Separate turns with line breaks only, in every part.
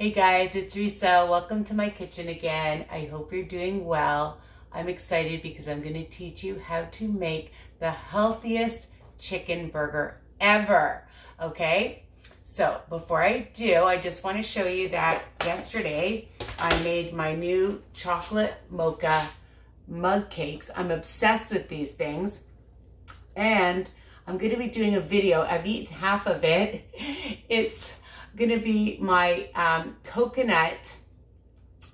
Hey guys, it's Risa. Welcome to my kitchen again. I hope you're doing well. I'm excited because I'm going to teach you how to make the healthiest chicken burger ever. Okay? So before I do, I just want to show you that yesterday I made my new chocolate mocha mug cakes. I'm obsessed with these things. And I'm going to be doing a video. I've eaten half of it. It's going to be my coconut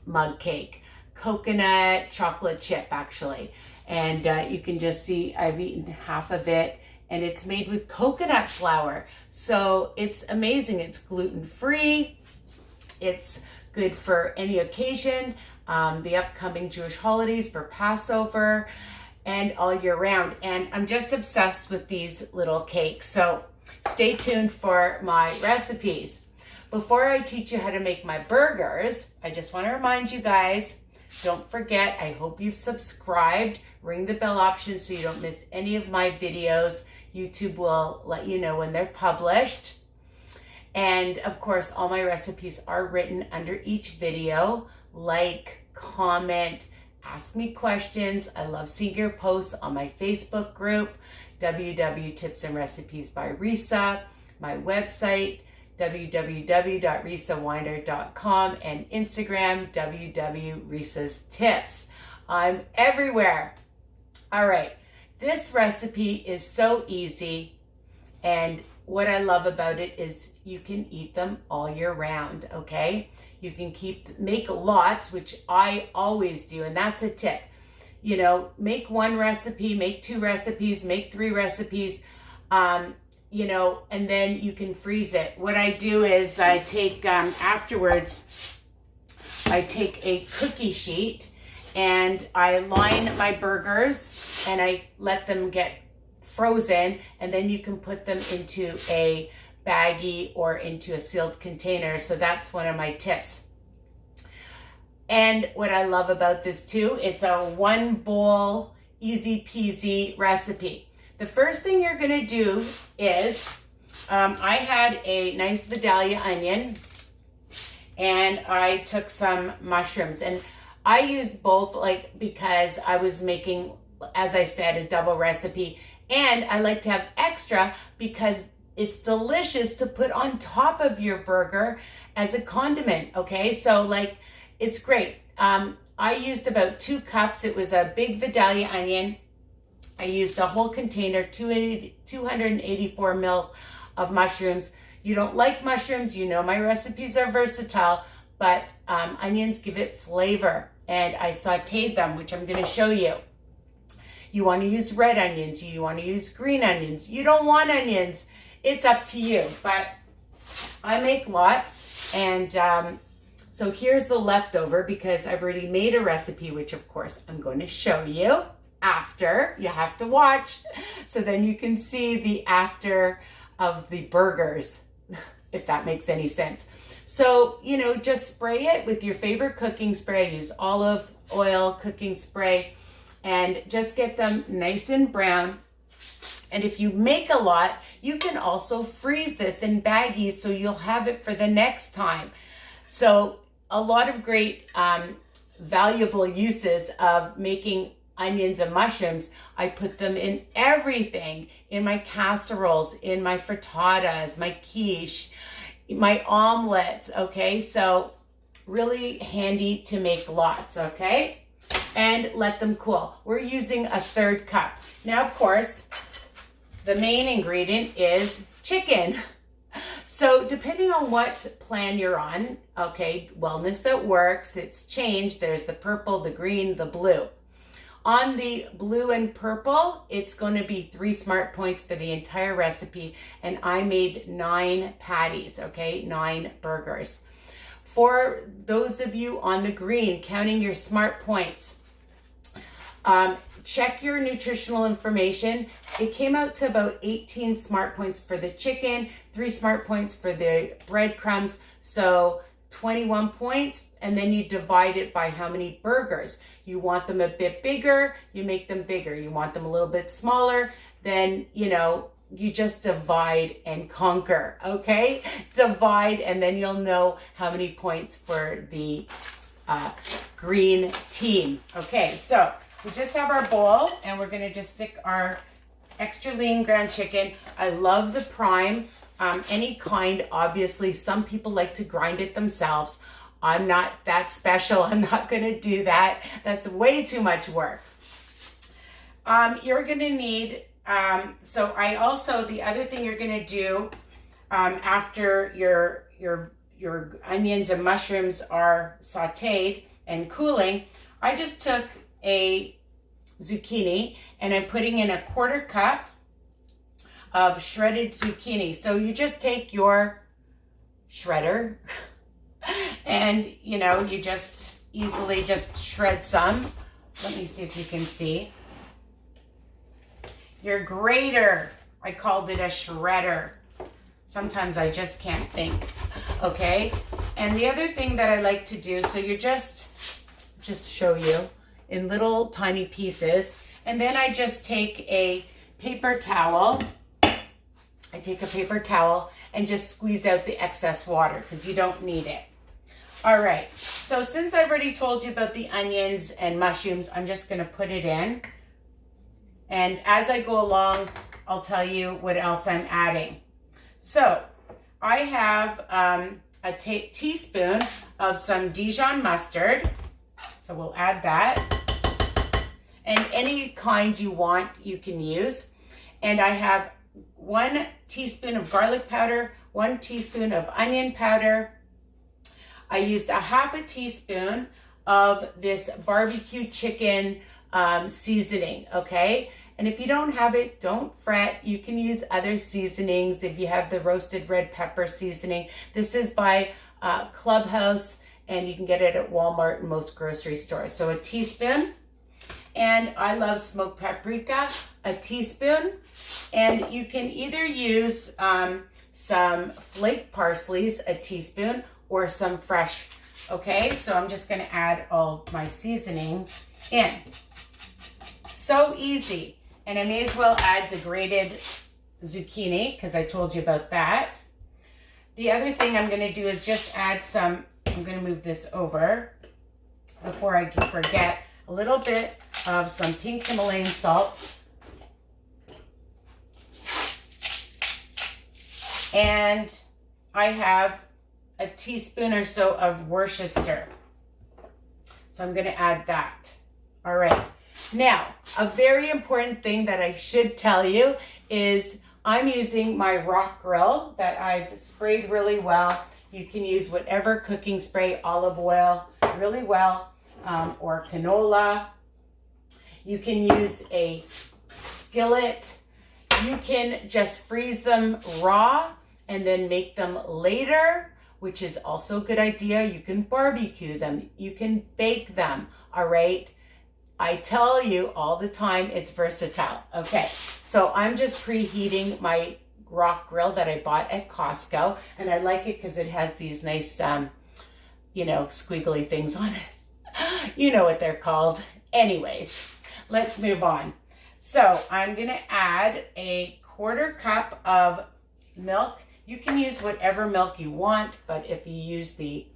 mug cake. Coconut chocolate chip, actually. And you can just see I've eaten half of it. And it's made with coconut flour. So it's amazing. It's gluten-free. It's good for any occasion. The upcoming Jewish holidays for Passover and all year round. And I'm just obsessed with these little cakes. So stay tuned for my recipes. Before I teach you how to make my burgers, I just want to remind you guys, don't forget, I hope you've subscribed. Ring the bell option so you don't miss any of my videos. YouTube will let you know when they're published. And of course, all my recipes are written under each video. Like, comment, ask me questions. I love seeing your posts on my Facebook group, WW Tips and Recipes by Risa, my website, www.risawinder.com, and Instagram, www.risas.tips. I'm everywhere. All right, this recipe is so easy, and what I love about it is you can eat them all year round, okay? You can make lots, which I always do, and that's a tip. You know, make one recipe, make two recipes, make three recipes, you know, and then you can freeze it. What I do is I take, afterwards, I take a cookie sheet and I line my burgers and I let them get frozen, and then you can put them into a baggie or into a sealed container. So that's one of my tips. And what I love about this too, it's a one bowl, easy peasy recipe. The first thing you're gonna do is, I had a nice Vidalia onion and I took some mushrooms, and I used both because I was making, as I said, a double recipe, and I like to have extra because it's delicious to put on top of your burger as a condiment, okay? So it's great. I used about 2 cups. It was a big Vidalia onion. I used a whole container, 284 mils of mushrooms. You don't like mushrooms, you know my recipes are versatile, but onions give it flavor. And I sauteed them, which I'm gonna show you. You wanna use red onions, you wanna use green onions. You don't want onions, it's up to you. But I make lots, and so here's the leftover because I've already made a recipe, which of course I'm going to show you after. You have to watch so then you can see the after of the burgers, if that makes any sense. So, you know, just spray it with your favorite cooking spray. I use olive oil cooking spray, and just get them nice and brown. And if you make a lot, you can also freeze this in baggies so you'll have it for the next time. So a lot of great valuable uses of making onions and mushrooms. I put them in everything, in my casseroles, in my frittatas, my quiche, my omelets, okay? So really handy to make lots, okay? And let them cool. We're using a 1/3 cup. Now, of course, the main ingredient is chicken. So depending on what plan you're on, okay, Wellness That Works, it's changed. There's the purple, the green, the blue. On the blue and purple, it's going to be 3 smart points for the entire recipe, and I made 9 patties, okay, 9 burgers. For those of you on the green, counting your smart points, check your nutritional information. It came out to about 18 smart points for the chicken, 3 smart points for the breadcrumbs, so 21 points, and then you divide it by how many burgers. You want them a bit bigger, you make them bigger. You want them a little bit smaller, then, you know, you just divide and conquer, okay? Divide, and then you'll know how many points for the green team. Okay, so we just have our bowl, and we're gonna just stick our extra lean ground chicken. I love the prime, any kind, obviously. Some people like to grind it themselves. I'm not that special. I'm not gonna do that. That's way too much work. You're gonna need, the other thing you're gonna do after your onions and mushrooms are sauteed and cooling, I just took a zucchini and I'm putting in a 1/4 cup of shredded zucchini. So you just take your shredder and you just easily just shred some. Let me see if you can see. Your grater, I called it a shredder. Sometimes I just can't think, okay? And the other thing that I like to do, so you're just show you in little tiny pieces, and then I just take a paper towel. I take a paper towel and just squeeze out the excess water because you don't need it. All right, so since I've already told you about the onions and mushrooms, I'm just gonna put it in. And as I go along, I'll tell you what else I'm adding. So I have a teaspoon of some Dijon mustard. So we'll add that. And any kind you want, you can use. And I have 1 teaspoon of garlic powder, 1 teaspoon of onion powder. I used a 1/2 teaspoon of this barbecue chicken seasoning, okay? And if you don't have it, don't fret. You can use other seasonings if you have the roasted red pepper seasoning. This is by Clubhouse, and you can get it at Walmart and most grocery stores. So a teaspoon. And I love smoked paprika, a teaspoon. And you can either use some flake parsleys, a teaspoon, or some fresh, okay? So I'm just gonna add all my seasonings in. So easy. And I may as well add the grated zucchini because I told you about that. The other thing I'm gonna do is just add some, I'm gonna move this over before I forget, a little bit of some pink Himalayan salt. And I have a teaspoon or so of Worcester. So I'm gonna add that. All right. Now, a very important thing that I should tell you is I'm using my rock grill that I've sprayed really well. You can use whatever cooking spray, olive oil, really well, or canola. You can use a skillet. You can just freeze them raw and then make them later, which is also a good idea. You can barbecue them. You can bake them, all right? I tell you all the time, it's versatile. Okay, so I'm just preheating my rock grill that I bought at Costco, and I like it because it has these nice, squiggly things on it. You know what they're called. Anyways, let's move on. So I'm gonna add a 1/4 cup of milk. You can use whatever milk you want, but if you use the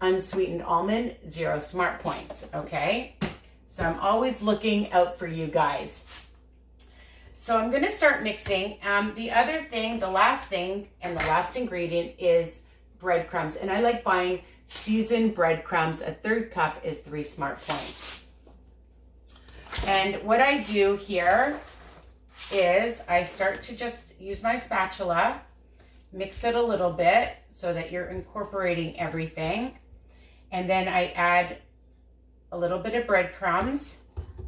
unsweetened almond, 0 smart points, okay? So I'm always looking out for you guys. So I'm gonna start mixing. The last thing, and the last ingredient is breadcrumbs. And I like buying seasoned breadcrumbs. A 1/3 cup is 3 smart points. And what I do here is I start to just use my spatula, mix it a little bit so that you're incorporating everything. And then I add a little bit of breadcrumbs,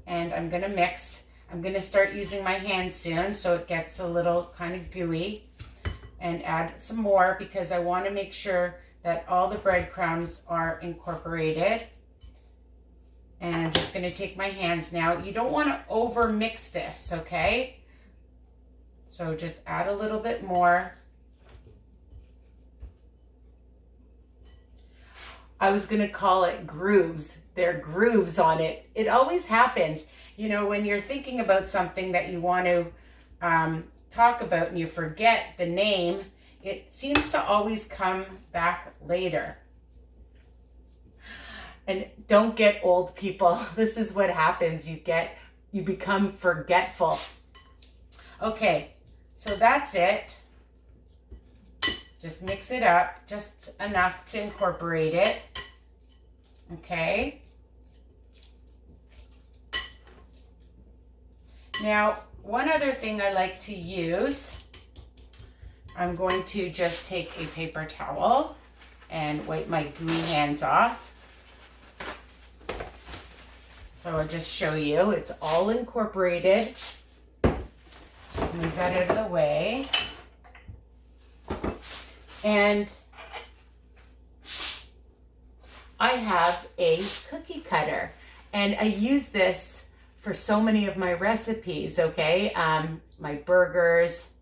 and I'm gonna mix. I'm gonna start using my hand soon so it gets a little kind of gooey, and add some more because I wanna make sure that all the breadcrumbs are incorporated. And I'm just gonna take my hands now. You don't wanna over mix this, okay? So just add a little bit more. I was gonna call it grooves. There are grooves on it. It always happens. When you're thinking about something that you want to talk about and you forget the name, it seems to always come back later. And don't get old, people. This is what happens. You become forgetful. Okay, so that's it. Just mix it up, just enough to incorporate it. Okay. Now, one other thing I like to use, I'm going to just take a paper towel and wipe my gooey hands off. So I'll just show you, it's all incorporated. Move that out of the way. And I have a cookie cutter, and I use this for so many of my recipes, okay? My burgers,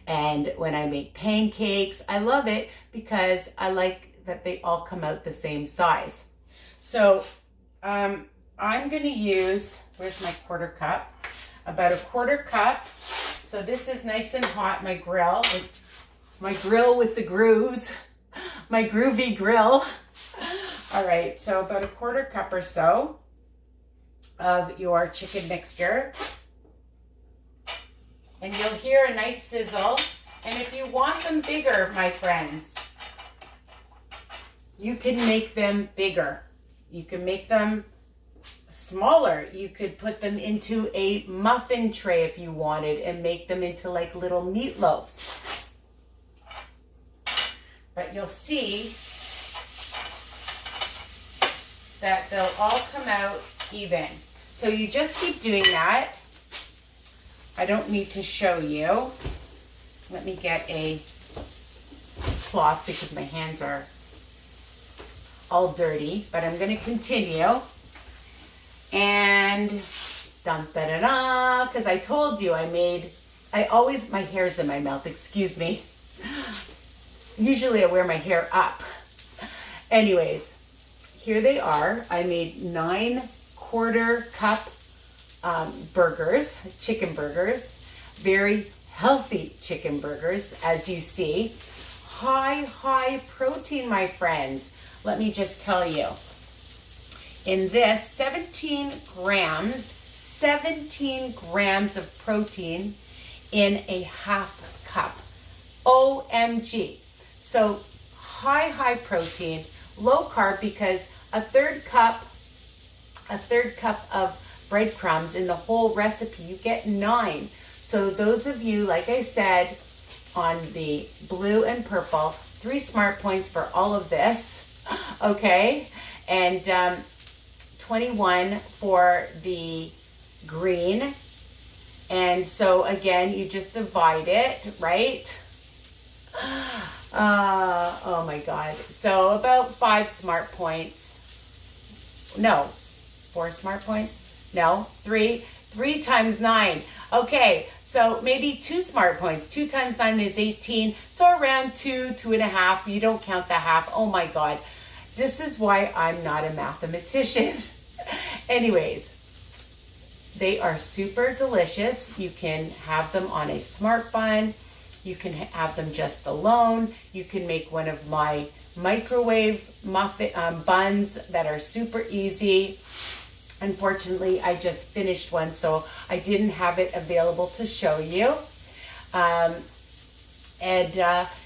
and when I make pancakes, I love it because I like that they all come out the same size. So I'm gonna use, where's my quarter cup? About a quarter cup. So this is nice and hot, my grill with the grooves, my groovy grill. All right, so about a quarter cup or so of your chicken mixture. And you'll hear a nice sizzle. And if you want them bigger, my friends, you can make them bigger. You can make them smaller. You could put them into a muffin tray if you wanted and make them into like little meatloaves. But you'll see that they'll all come out even. So you just keep doing that. I don't need to show you. Let me get a cloth because my hands are all dirty, but I'm going to continue. And dun da da da, because I told you my hair's in my mouth, excuse me. Usually I wear my hair up. Anyways, here they are. I made 9 quarter cup burgers, chicken burgers, very healthy chicken burgers, as you see. High protein, my friends. Let me just tell you. In this, 17 grams of protein in a half cup. OMG. So high protein, low carb, because a third cup of breadcrumbs in the whole recipe, you get 9. So those of you, like I said, on the blue and purple, 3 smart points for all of this, okay? And 21 for the green. And so again, you just divide it, right? Oh my God. So about 5 smart points. No, 4 smart points? No, 3 times 9. Okay, so maybe 2 smart points. 2 times 9 is 18. So around 2.5. You don't count the half. Oh my God. This is why I'm not a mathematician. Anyways, they are super delicious. You can have them on a smart bun. You can have them just alone. You can make one of my microwave muffin buns that are super easy. Unfortunately, I just finished one, so I didn't have it available to show you.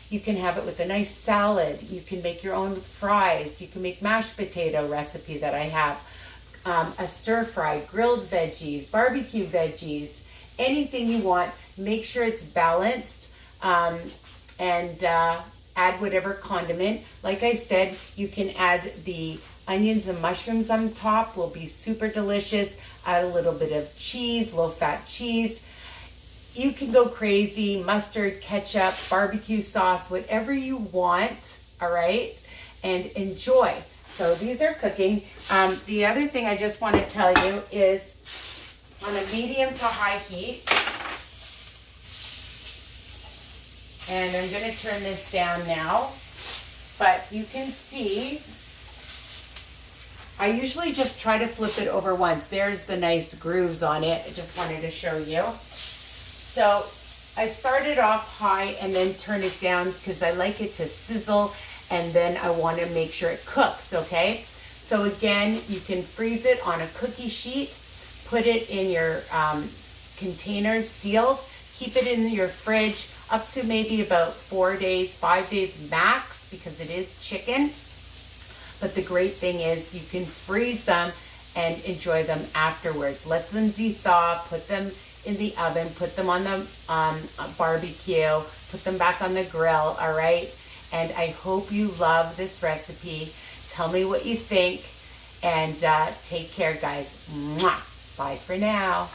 You can have it with a nice salad. You can make your own fries. You can make mashed potato recipe that I have. A stir fry, grilled veggies, barbecue veggies, anything you want. Make sure it's balanced. And add whatever condiment. Like I said, you can add the onions and mushrooms on top, will be super delicious. Add a little bit of cheese, low-fat cheese. You can go crazy, mustard, ketchup, barbecue sauce, whatever you want, all right? And enjoy. So these are cooking. The other thing I just want to tell you is on a medium to high heat, and I'm going to turn this down now, but you can see, I usually just try to flip it over once. There's the nice grooves on it. I just wanted to show you. So I started off high and then turn it down because I like it to sizzle, and then I want to make sure it cooks, okay? So again, you can freeze it on a cookie sheet, put it in your containers sealed, keep it in your fridge up to maybe about 4 days, 5 days max, because it is chicken. But the great thing is you can freeze them and enjoy them afterwards. Let them de-thaw, put them in the oven, put them on the barbecue, put them back on the grill, all right? And I hope you love this recipe. Tell me what you think, and take care, guys. Mwah. Bye for now.